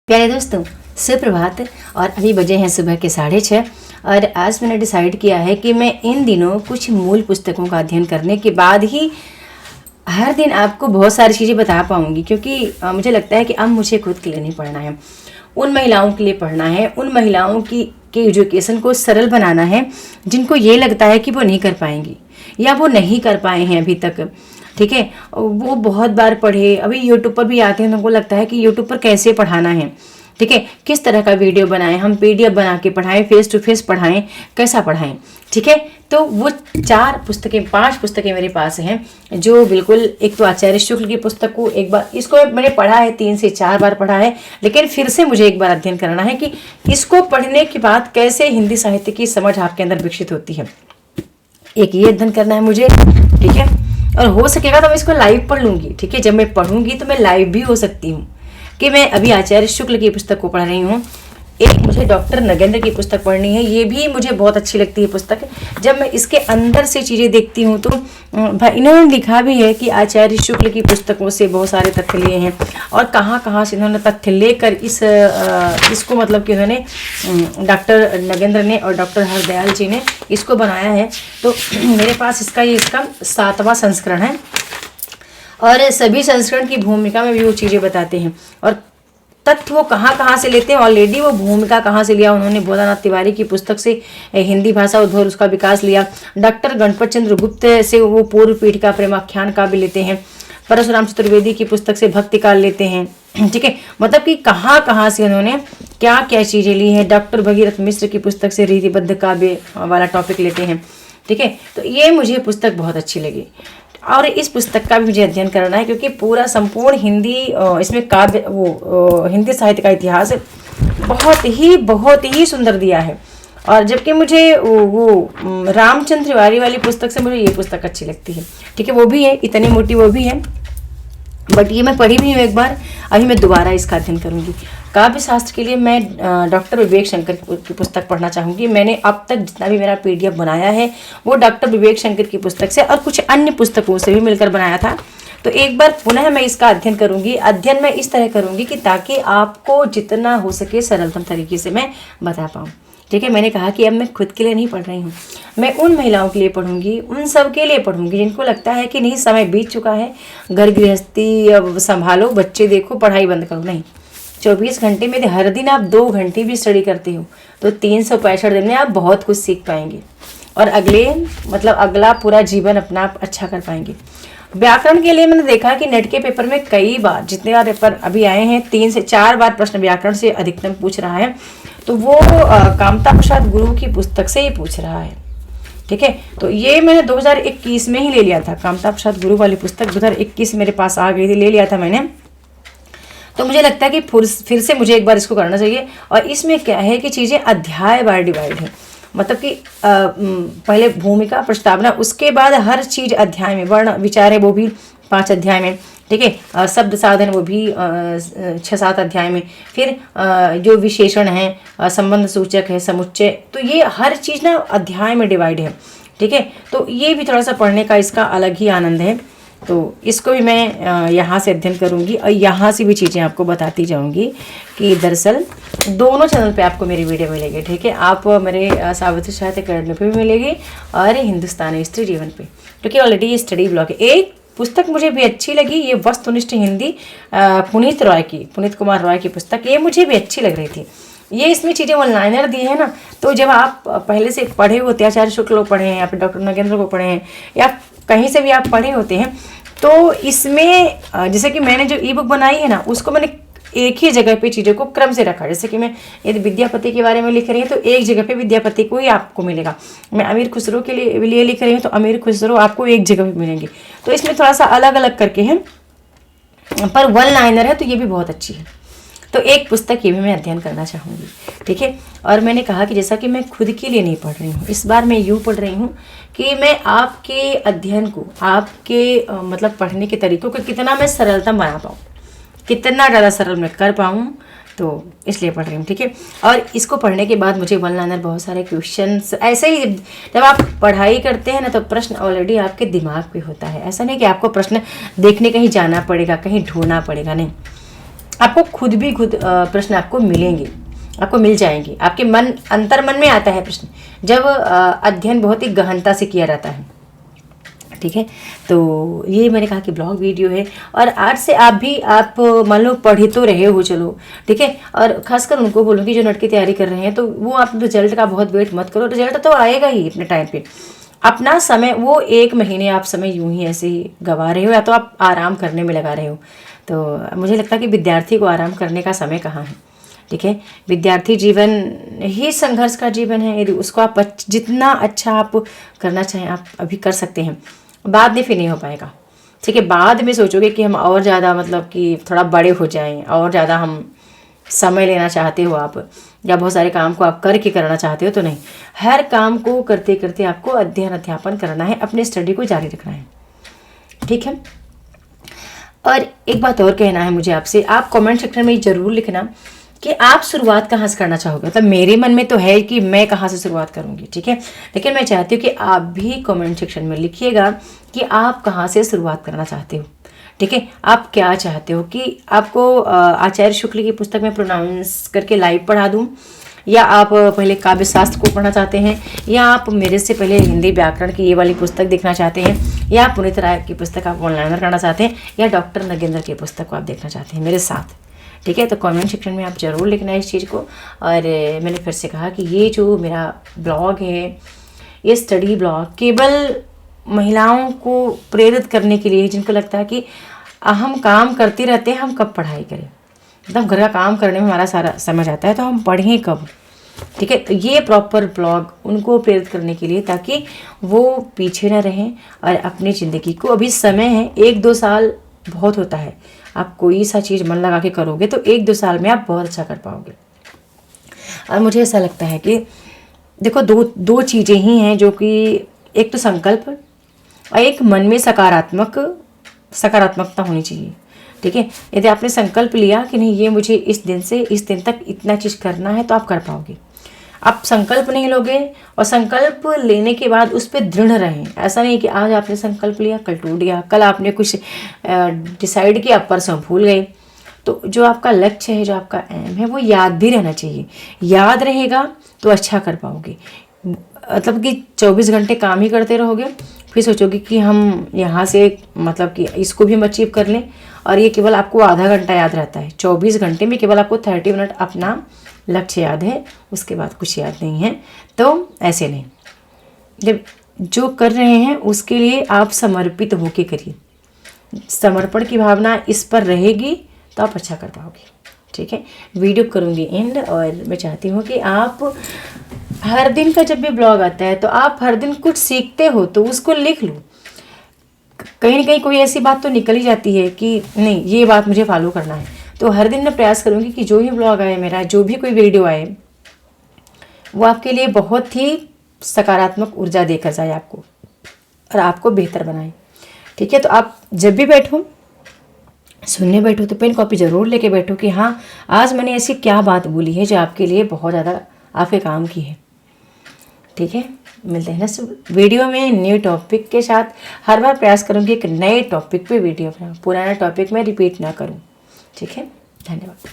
प्यारे दोस्तों, सुप्रभात। और अभी बजे हैं सुबह के 6:30 और आज मैंने डिसाइड किया है कि मैं इन दिनों कुछ मूल पुस्तकों का अध्ययन करने के बाद ही हर दिन आपको बहुत सारी चीज़ें बता पाऊंगी, क्योंकि मुझे लगता है कि अब मुझे खुद के लिए नहीं पढ़ना है, उन महिलाओं के लिए पढ़ना है, उन महिलाओं की एजुकेशन को सरल बनाना है जिनको ये लगता है कि वो नहीं कर पाएंगी या वो नहीं कर पाए हैं अभी तक। ठीक है, वो बहुत बार पढ़े, अभी यूट्यूब पर भी आते हैं तो उनको लगता है कि यूट्यूब पर कैसे पढ़ाना है, ठीक है, किस तरह का वीडियो बनाएं, हम पीडीएफ बना के पढ़ाएं, फेस टू फेस पढ़ाएं, कैसा पढ़ाएं। ठीक है, तो वो 5 पुस्तकें मेरे पास हैं जो बिल्कुल, एक तो आचार्य शुक्ल की पुस्तक को एक बार, इसको मैंने पढ़ा है 3 से 4 बार पढ़ा है, लेकिन फिर से मुझे एक बार अध्ययन करना है कि इसको पढ़ने के बाद कैसे हिंदी साहित्य की समझ आपके अंदर विकसित होती है। एक ये अध्ययन करना है मुझे, ठीक है, और हो सकेगा तो मैं इसको लाइव पढ़ लूंगी। ठीक है, जब मैं पढ़ूंगी तो मैं लाइव भी हो सकती हूँ कि मैं अभी आचार्य शुक्ल की पुस्तक को पढ़ रही हूँ। एक मुझे डॉक्टर नगेंद्र की पुस्तक पढ़नी है, ये भी मुझे बहुत अच्छी लगती है पुस्तक। जब मैं इसके अंदर से चीज़ें देखती हूँ तो इन्होंने लिखा भी है कि आचार्य शुक्ल की पुस्तकों से बहुत सारे तथ्य लिए हैं और कहाँ कहाँ से इन्होंने तथ्य लेकर इसको मतलब कि उन्होंने डॉक्टर नगेंद्र ने और डॉक्टर हरदयाल जी ने इसको बनाया है। तो मेरे पास इसका 7वां संस्करण है और सभी संस्करण की भूमिका में भी वो चीज़ें बताते हैं और तथ्य वो कहाँ से लेते हैं। ऑलरेडी वो भूमिका कहाँ से लिया उन्होंने, भोलानाथ तिवारी की पुस्तक से हिंदी भाषा उद्भव उसका विकास लिया, डॉक्टर गणपत चंद्र गुप्त से वो पूर्व पीठिका प्रेमाख्यान का भी लेते हैं, परशुराम चतुर्वेदी की पुस्तक से भक्ति काल लेते हैं। ठीक है, मतलब कि कहाँ से उन्होंने क्या क्या चीज़ें ली हैं। डॉक्टर भगीरथ मिश्र की पुस्तक से रीतिबद्ध काव्य वाला टॉपिक लेते हैं। ठीक है, तो ये मुझे पुस्तक बहुत अच्छी लगी और इस पुस्तक का भी मुझे अध्ययन करना है, क्योंकि पूरा संपूर्ण हिंदी इसमें काव्य हिंदी साहित्य का इतिहास बहुत ही सुंदर दिया है। और जबकि मुझे वो रामचंद्र तिवारी वाली पुस्तक से मुझे ये पुस्तक अच्छी लगती है। ठीक है, वो भी है, इतनी मोटी वो भी है, बट ये मैं पढ़ी भी हूँ एक बार, अभी मैं दोबारा इसका अध्ययन करूँगी। काव्य शास्त्र के लिए मैं डॉक्टर विवेक शंकर की पुस्तक पढ़ना चाहूँगी। मैंने अब तक जितना भी मेरा पीडीएफ बनाया है वो डॉक्टर विवेक शंकर की पुस्तक से और कुछ अन्य पुस्तकों से भी मिलकर बनाया था। तो एक बार पुनः मैं इसका अध्ययन करूँगी। अध्ययन मैं इस तरह करूँगी कि ताकि आपको जितना हो सके सरलतम तरीके से मैं बता पाऊँ। ठीक है, मैंने कहा कि अब मैं खुद के लिए नहीं पढ़ रही हूँ, मैं उन महिलाओं के लिए पढ़ूंगी, उन सब के लिए पढ़ूंगी जिनको लगता है कि नहीं समय बीत चुका है, घर गृहस्थी अब संभालो, बच्चे देखो, पढ़ाई बंद करो। नहीं, 24 घंटे में हर दिन आप 2 घंटे भी स्टडी करते हो तो 365 दिन में आप बहुत कुछ सीख पाएंगे और अगला पूरा जीवन अपना आप अच्छा कर पाएंगे। व्याकरण के लिए मैंने देखा कि नेट के पेपर में कई बार, जितने बार पेपर अभी आए हैं 3 से 4 बार प्रश्न व्याकरण से अधिकतम पूछ रहा है, तो वो कामता प्रसाद गुरु की पुस्तक से ही पूछ रहा है। ठीक है, तो ये मैंने 2021 में ही ले लिया था, कामता प्रसाद गुरु वाली पुस्तक 2021 मेरे पास आ गई थी, ले लिया था मैंने। तो मुझे लगता है कि फिर से मुझे एक बार इसको करना चाहिए। और इसमें क्या है कि चीज़ें अध्याय बाय डिवाइड है, मतलब कि पहले भूमिका प्रस्तावना, उसके बाद हर चीज़ अध्याय में, वर्ण विचार है वो भी 5 अध्याय में। ठीक है, शब्द साधन वो भी 6-7 अध्याय में, फिर जो विशेषण है, संबंध सूचक है, समुच्चय, तो ये हर चीज़ ना अध्याय में डिवाइड है। ठीक है, तो ये भी थोड़ा सा पढ़ने का इसका अलग ही आनंद है। तो इसको भी मैं यहाँ से अध्ययन करूँगी और यहाँ से भी चीज़ें आपको बताती जाऊँगी कि दरअसल दोनों चैनल पे आपको मेरी वीडियो मिलेगी। ठीक है, आप मेरे सावित्री साहित्य अकेडमी पे भी मिलेगी और हिंदुस्तानी स्त्री जीवन पे, क्योंकि ऑलरेडी ये स्टडी ब्लॉग है। एक पुस्तक मुझे भी अच्छी लगी, ये वस्तुनिष्ठ हिंदी पुनीत कुमार रॉय की पुस्तक, ये मुझे भी अच्छी लग रही थी। ये इसमें चीज़ें ऑनलाइनर दी है ना, तो जब आप पहले से पढ़े होते हैं, आचार्य शुक्ल को पढ़े हैं या फिर डॉक्टर नगेंद्र को पढ़े हैं या कहीं से भी आप पढ़े होते हैं, तो इसमें जैसे कि मैंने जो ई बुक बनाई है ना, उसको मैंने एक ही जगह पे चीज़ों को क्रम से रखा। जैसे कि मैं यदि विद्यापति के बारे में लिख रही हूँ तो एक जगह पे विद्यापति को ही आपको मिलेगा, मैं अमीर खुसरो के लिए लिख रही हूँ तो अमीर खुसरो आपको एक जगह पे मिलेंगे। तो इसमें थोड़ा सा अलग अलग करके है, पर 1 लाइनर है, तो ये भी बहुत अच्छी है। तो एक पुस्तक ये भी मैं अध्ययन करना चाहूँगी। ठीक है, और मैंने कहा कि जैसा कि मैं खुद के लिए नहीं पढ़ रही हूँ, इस बार मैं यूँ पढ़ रही हूँ कि मैं आपके अध्ययन को, आपके मतलब पढ़ने के तरीक़ों को कितना मैं सरलतम बना पाऊँ, कितना ज़्यादा सरल मैं कर पाऊँ, तो इसलिए पढ़ रही हूँ। ठीक है, और इसको पढ़ने के बाद मुझे 1 लाइनर बहुत सारे क्वेश्चंस, ऐसे ही जब आप पढ़ाई करते हैं ना तो प्रश्न ऑलरेडी आपके दिमाग पे होता है। ऐसा नहीं कि आपको प्रश्न देखने कहीं जाना पड़ेगा, कहीं ढूंढना पड़ेगा, नहीं, आपको खुद भी खुद प्रश्न आपको मिलेंगे, आपको मिल जाएंगे। आपके मन, अंतर मन में आता है प्रश्न जब अध्ययन बहुत ही गहनता से किया जाता है। ठीक है, तो ये मैंने कहा कि ब्लॉग वीडियो है, और आज से आप मान लो पढ़ ही तो रहे हो, चलो ठीक है। और खासकर उनको बोलूँगी जो नेट की तैयारी कर रहे हैं, तो वो आप रिजल्ट का बहुत वेट मत करो, रिजल्ट तो आएगा ही अपने टाइम पे। अपना समय, वो 1 महीने आप समय यूं ही ऐसे ही गवा रहे हो, या तो आप आराम करने में लगा रहे हो। तो मुझे लगता है कि विद्यार्थी को आराम करने का समय कहाँ है। ठीक है, विद्यार्थी जीवन ही संघर्ष का जीवन है। यदि उसको आप जितना अच्छा आप करना चाहें, आप अभी कर सकते हैं, बाद में फिर नहीं हो पाएगा। ठीक है, बाद में सोचोगे कि हम और ज़्यादा, मतलब कि थोड़ा बड़े हो जाएं, और ज़्यादा हम समय लेना चाहते हो आप, या बहुत सारे काम को आप करके करना चाहते हो, तो नहीं। हर काम को करते करते आपको अध्ययन अध्यापन करना है, अपने स्टडी को जारी रखना है। ठीक है, और एक बात और कहना है मुझे आपसे, आप कमेंट सेक्शन में ज़रूर लिखना कि आप शुरुआत कहाँ से करना चाहोगे। मतलब मेरे मन में तो है कि मैं कहाँ से शुरुआत करूँगी, ठीक है, लेकिन मैं चाहती हूँ कि आप भी कमेंट सेक्शन में लिखिएगा कि आप कहाँ से शुरुआत करना चाहते हो। ठीक है, आप क्या चाहते हो कि आपको आचार्य शुक्ल की पुस्तक में प्रोनाउंस करके लाइव पढ़ा दूँ, या आप पहले काव्य शास्त्र को पढ़ना चाहते हैं, या आप मेरे से पहले हिंदी व्याकरण की ये वाली पुस्तक देखना चाहते हैं, या आप पुनीत राय की पुस्तक आप ऑनलाइन करना चाहते हैं, या डॉक्टर नगेंद्र की पुस्तक को आप देखना चाहते हैं मेरे साथ। ठीक है, तो कमेंट सेक्शन में आप ज़रूर लिखना है इस चीज़ को। और मैंने फिर से कहा कि ये जो मेरा ब्लॉग है, ये स्टडी ब्लॉग केवल महिलाओं को प्रेरित करने के लिए, जिनको लगता है कि हम काम करते रहते हैं, हम कब पढ़ाई करें, मतलब घर का काम करने में हमारा सारा समय जाता है, तो हम पढ़ें कब। ठीक है, तो ये प्रॉपर ब्लॉग उनको प्रेरित करने के लिए, ताकि वो पीछे ना रहें और अपनी ज़िंदगी को, अभी समय है, 1-2 साल बहुत होता है। आप कोई सा चीज़ मन लगा के करोगे तो 1-2 साल में आप बहुत अच्छा कर पाओगे। और मुझे ऐसा लगता है कि देखो, दो चीज़ें ही हैं जो कि, एक तो संकल्प और एक मन में सकारात्मकता होनी चाहिए। ठीक है, यदि आपने संकल्प लिया कि नहीं, ये मुझे इस दिन से इस दिन तक इतना चीज़ करना है, तो आप कर पाओगे। आप संकल्प नहीं लोगे, और संकल्प लेने के बाद उस पर दृढ़ रहें। ऐसा नहीं कि आज आपने संकल्प लिया, कल टूट गया, कल आपने कुछ डिसाइड किया, परसों भूल गए। तो जो आपका लक्ष्य है, जो आपका एम है, वो याद भी रहना चाहिए। याद रहेगा तो अच्छा कर पाओगे। मतलब कि 24 घंटे काम ही करते रहोगे, फिर सोचोगे कि हम यहाँ से, मतलब कि इसको भी हम अचीव कर लें, और ये केवल आपको आधा घंटा याद रहता है। 24 घंटे में केवल आपको 30 मिनट अपना लक्ष्य याद है, उसके बाद कुछ याद नहीं है। तो ऐसे नहीं, जब जो कर रहे हैं उसके लिए आप समर्पित होके करिए। समर्पण की भावना इस पर रहेगी तो आप अच्छा कर पाओगे। ठीक है, वीडियो करूँगी एंड, और मैं चाहती हूँ कि आप हर दिन का जब भी ब्लॉग आता है, तो आप हर दिन कुछ सीखते हो तो उसको लिख लो। कहीं ना कहीं कोई ऐसी बात तो निकल ही जाती है कि नहीं, ये बात मुझे फॉलो करना है। तो हर दिन मैं प्रयास करूँगी कि जो भी ब्लॉग आए मेरा, जो भी कोई वीडियो आए, वो आपके लिए बहुत ही सकारात्मक ऊर्जा देकर जाए आपको, और आपको बेहतर बनाए। ठीक है, तो आप जब भी बैठो, सुनने बैठो, तो पेन कॉपी ज़रूर लेके बैठो कि हाँ, आज मैंने ऐसी क्या बात बोली है जो आपके लिए बहुत ज़्यादा आपके काम की है। ठीक है, मिलते हैं नेक्स्ट वीडियो में न्यू टॉपिक के साथ। हर बार प्रयास करूँगी एक नए टॉपिक पे वीडियो बनाऊँ, पुराना टॉपिक में रिपीट ना करूँ। ठीक है, धन्यवाद।